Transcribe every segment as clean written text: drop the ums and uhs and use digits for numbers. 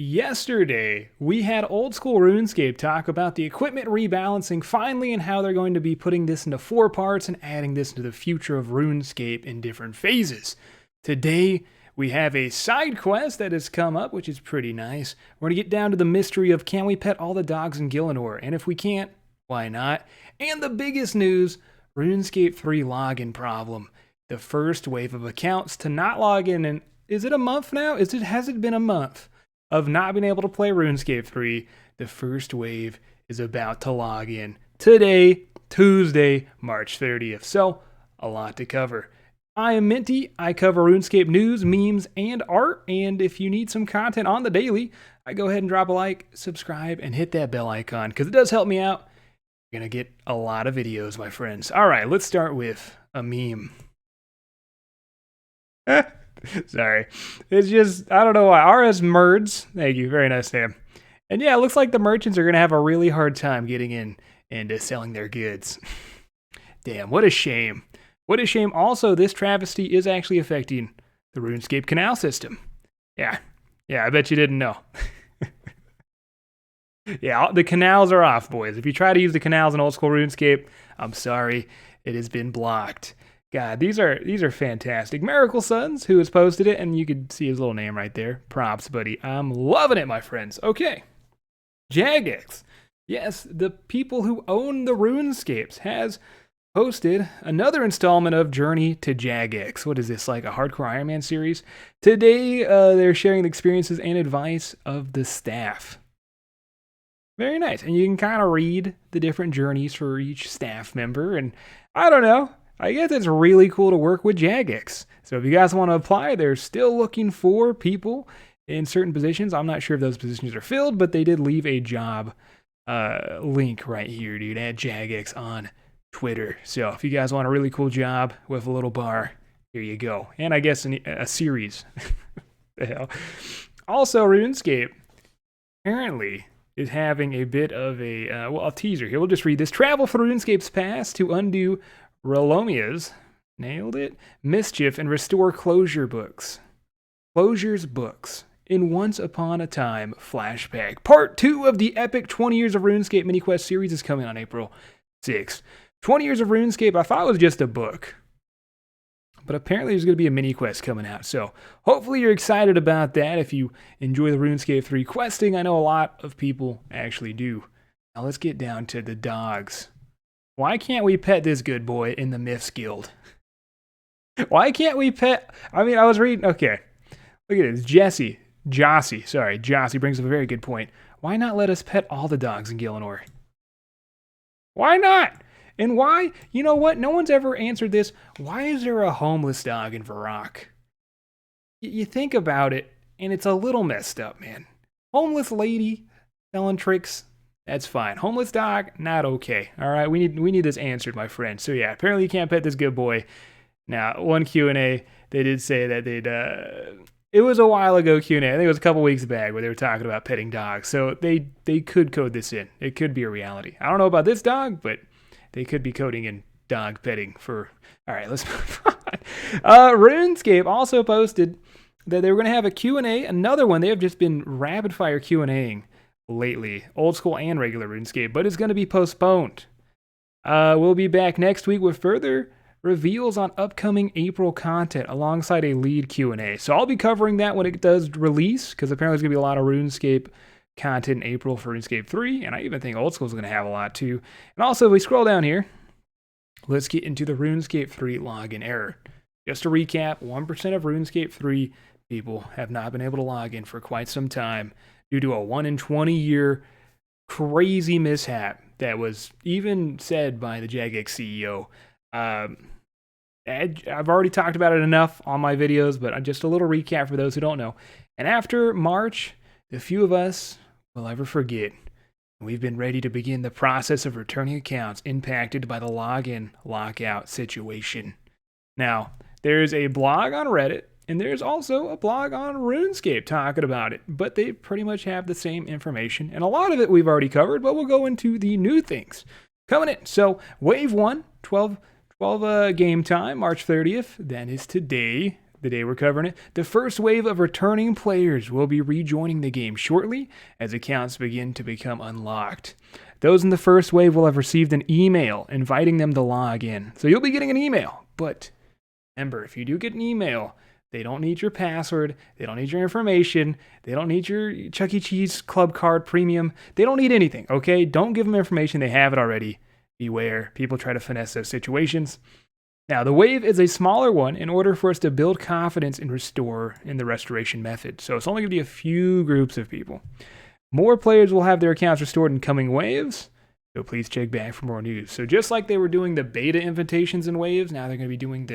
Yesterday, we had Old School RuneScape talk about the equipment rebalancing finally and how they're going to be putting this into 4 parts and adding this into the future of RuneScape in different phases. Today, we have a side quest that has come up, which is pretty nice. We're going to get down to the mystery of can we pet all the dogs in Gielinor, and if we can't, why not? And the biggest news, RuneScape 3 login problem. The first wave of accounts to not log in, and is it a month now? Has it been a month of not being able to play RuneScape 3, the first wave is about to log in today, Tuesday, March 30th. So, a lot to cover. I am Minty. I cover RuneScape news, memes, and art. And if you need some content on the daily, I go ahead and drop a like, subscribe, and hit that bell icon because it does help me out. You're going to get a lot of videos, my friends. All right, let's start with a meme. Sorry. It's just, I don't know why. OSRS Merge. Thank you. Very nice name. And yeah, it looks like the merchants are going to have a really hard time getting in and selling their goods. Damn, what a shame. What a shame. Also, this travesty is actually affecting the RuneScape canal system. Yeah, I bet you didn't know. Yeah, the canals are off, boys. If you try to use the canals in old school RuneScape, I'm sorry, it has been blocked. God, these are fantastic. Miracle Sons, who has posted it, and you could see his little name right there. Props, buddy. I'm loving it, my friends. Okay. Jagex. Yes, the people who own the RuneScapes has posted another installment of Journey to Jagex. What is this, like a hardcore Iron Man series? Today, they're sharing the experiences and advice of the staff. Very nice. And you can kind of read the different journeys for each staff member, and I don't know. I guess it's really cool to work with Jagex. So if you guys want to apply, they're still looking for people in certain positions. I'm not sure if those positions are filled, but they did leave a job link right here, dude, at Jagex on Twitter. So if you guys want a really cool job with a little bar, here you go. And I guess a series. The hell. Also, RuneScape apparently is having a bit of a teaser here. We'll just read this. Travel through RuneScape's past to undo Relomia's, nailed it, mischief, and restore Closure's books in Once Upon a Time flashback. Part 2 of the epic 20 Years of RuneScape mini-quest series is coming on April 6th. 20 Years of RuneScape, I thought it was just a book, but apparently there's going to be a mini-quest coming out, so hopefully you're excited about that if you enjoy the RuneScape 3 questing. I know a lot of people actually do. Now let's get down to the dogs. Why can't we pet this good boy in the Myths Guild? Why can't we pet... I mean, I was reading... Okay. Look at this. Jossie brings up a very good point. Why not let us pet all the dogs in Gielinor? Why not? And why? You know what? No one's ever answered this. Why is there a homeless dog in Varrock? You think about it, and it's a little messed up, man. Homeless lady selling tricks... That's fine. Homeless dog, not okay. All right, we need this answered, my friend. So yeah, apparently you can't pet this good boy. Now, one Q&A, they did say that it was a while ago Q&A. I think it was a couple weeks back where they were talking about petting dogs. So they could code this in. It could be a reality. I don't know about this dog, but they could be coding in dog petting for... All right, let's move on. RuneScape also posted that they were going to have a Q&A, another one. They have just been rapid-fire Q&Ing lately, old school and regular RuneScape, but it's going to be postponed. We'll be back next week with further reveals on upcoming April content alongside a lead Q&A. So I'll be covering that when it does release, because apparently there's going to be a lot of RuneScape content in April for RuneScape 3, and I even think old school is going to have a lot too. And also, if we scroll down here, let's get into the RuneScape 3 login error. Just to recap, 1% of RuneScape 3 people have not been able to log in for quite some time, due to a 1 in 20 year crazy mishap that was even said by the Jagex CEO. I've already talked about it enough on my videos, but just a little recap for those who don't know. And after March, the few of us will ever forget. We've been ready to begin the process of returning accounts impacted by the login lockout situation. Now, there's a blog on Reddit, and there's also a blog on RuneScape talking about it, but they pretty much have the same information, and a lot of it we've already covered, but we'll go into the new things coming in. So, Wave 1, 12 game time, March 30th, that is today. the day we're covering it, the first wave of returning players will be rejoining the game shortly as accounts begin to become unlocked. Those in the first wave will have received an email inviting them to log in. So you'll be getting an email, but remember, if you do get an email, they don't need your password, they don't need your information, they don't need your Chuck E. Cheese Club Card Premium, they don't need anything, okay? Don't give them information, they have it already. Beware, people try to finesse those situations. Now, the wave is a smaller one in order for us to build confidence and restore in the restoration method. So it's only going to be a few groups of people. More players will have their accounts restored in coming waves, so please check back for more news. So just like they were doing the beta invitations in waves, now they're going to be doing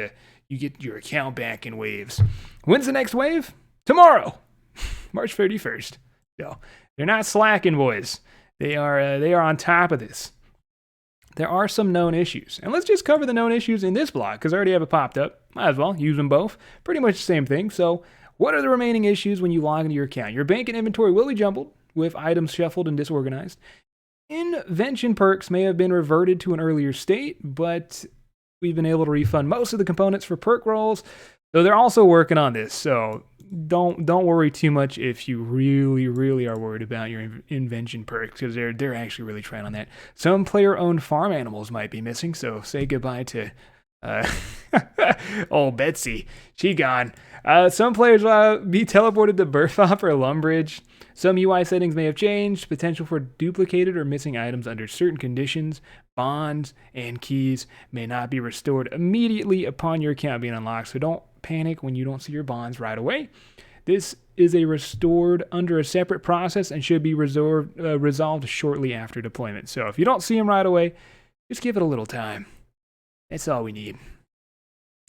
you get your account back in waves. When's the next wave? Tomorrow, March 31st. So they're not slacking, boys. They are on top of this. There are some known issues. And let's just cover the known issues in this blog, because I already have it popped up. Might as well use them both. Pretty much the same thing. So what are the remaining issues when you log into your account? Your bank and inventory will be jumbled, with items shuffled and disorganized. Invention perks may have been reverted to an earlier state, but we've been able to refund most of the components for perk rolls, though they're also working on this. So don't worry too much if you really are worried about your invention perks, because they're actually really trying on that. Some player-owned farm animals might be missing, so say goodbye to old Betsy. She gone. Some players will be teleported to Burthop or Lumbridge. Some UI settings may have changed. Potential for duplicated or missing items under certain conditions, bonds, and keys may not be restored immediately upon your account being unlocked. So don't panic when you don't see your bonds right away. This is restored under a separate process and should be resolved shortly after deployment. So if you don't see them right away, just give it a little time. That's all we need.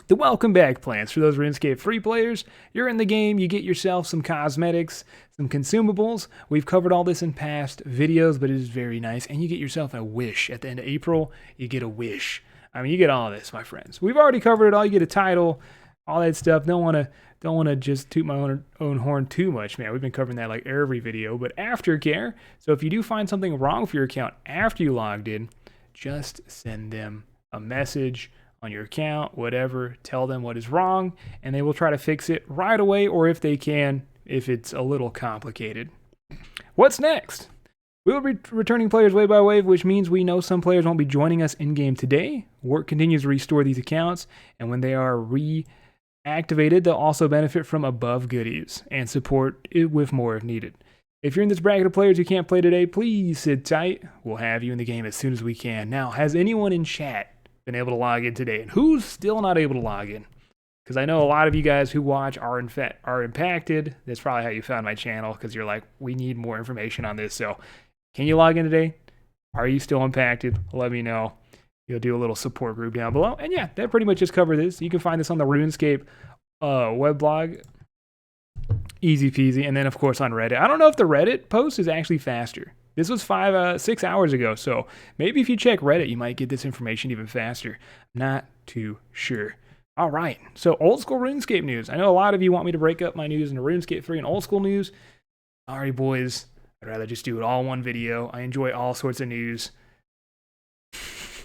The welcome back plans for those RuneScape free players. You're in the game, you get yourself some cosmetics, some consumables. We've covered all this in past videos, but it is very nice. And you get yourself a wish. At the end of April, you get a wish. I mean, you get all this, my friends. We've already covered it all. You get a title, all that stuff. Don't want to just toot my own horn too much, man. We've been covering that like every video. But aftercare. So if you do find something wrong with your account after you logged in, just send them a message on your account, whatever, tell them what is wrong, and they will try to fix it right away, or if they can, if it's a little complicated. What's next? We'll be returning players wave by wave, which means we know some players won't be joining us in-game today. Work continues to restore these accounts, and when they are reactivated, they'll also benefit from above goodies and support it with more if needed. If you're in this bracket of players who can't play today, please sit tight. We'll have you in the game as soon as we can. Now, has anyone in chat been able to log in today? And who's still not able to log in? Because I know a lot of you guys who watch are impacted. That's probably how you found my channel, because you're like, we need more information on this. So can you log in today? Are you still impacted? Let me know. You'll do a little support group down below. And yeah, that pretty much just covers this. You can find this on the Rubenscape weblog. Easy peasy. And then, of course, on Reddit. I don't know if the Reddit post is actually faster. This was 6 hours ago, so maybe if you check Reddit, you might get this information even faster. Not too sure. All right, so old school RuneScape news. I know a lot of you want me to break up my news into RuneScape 3 and old school news. Sorry, boys. I'd rather just do it all in one video. I enjoy all sorts of news.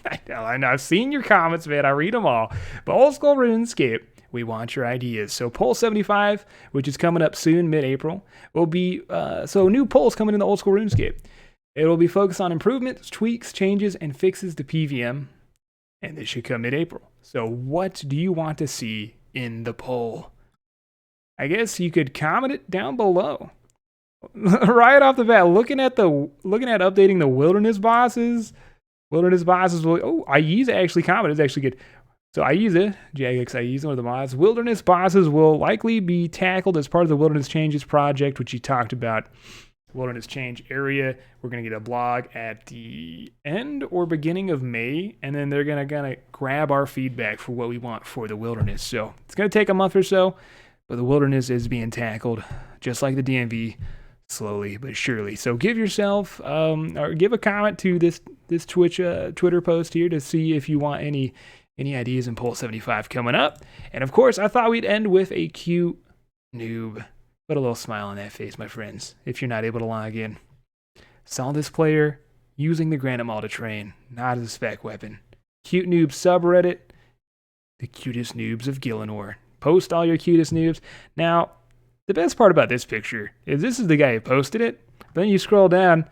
I know, I've seen your comments, man. I read them all. But old school RuneScape, we want your ideas. So poll 75, which is coming up soon, mid-April, will be, so new polls coming in the old school RuneScape. It will be focused on improvements, tweaks, changes, and fixes to PVM, and this should come mid-April. So what do you want to see in the poll? I guess you could comment it down below. Right off the bat, looking at updating the wilderness bosses. Wilderness bosses will, Aiza actually commented, it's actually good. So Aiza, Jagex Aiza, one of the mods. Wilderness bosses will likely be tackled as part of the Wilderness Changes project, which you talked about. Wilderness Change area. We're going to get a blog at the end or beginning of May, and then they're going to grab our feedback for what we want for the wilderness. So it's going to take a month or so, but the wilderness is being tackled, just like the DMV, slowly but surely. So give yourself, or give a comment to this Twitter post here to see if you want any ideas in poll 75 coming up. And of course, I thought we'd end with a cute noob. Put a little smile on that face, my friends, if you're not able to log in. Saw this player using the Granite Maul to train, not as a spec weapon. Cute noob subreddit, the cutest noobs of Gillinor. Post all your cutest noobs. Now, the best part about this picture is this is the guy who posted it. But then you scroll down,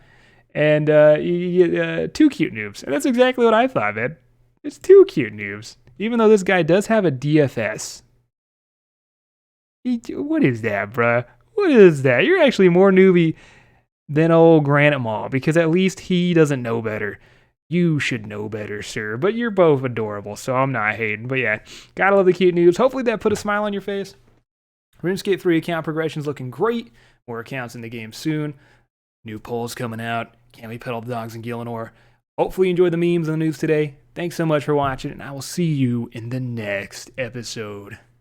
and you get 2 cute noobs. And that's exactly what I thought, man. It's 2 cute noobs. Even though this guy does have a DFS. What is that, bruh? What is that? You're actually more newbie than old Granite Mall, because at least he doesn't know better. You should know better, sir. But you're both adorable, so I'm not hating. But yeah, gotta love the cute noobs. Hopefully that put a smile on your face. RuneScape 3 account progression's looking great. More accounts in the game soon. New polls coming out. Can't we pet all the dogs in Gielinor? Hopefully you enjoyed the memes and the news today. Thanks so much for watching, and I will see you in the next episode.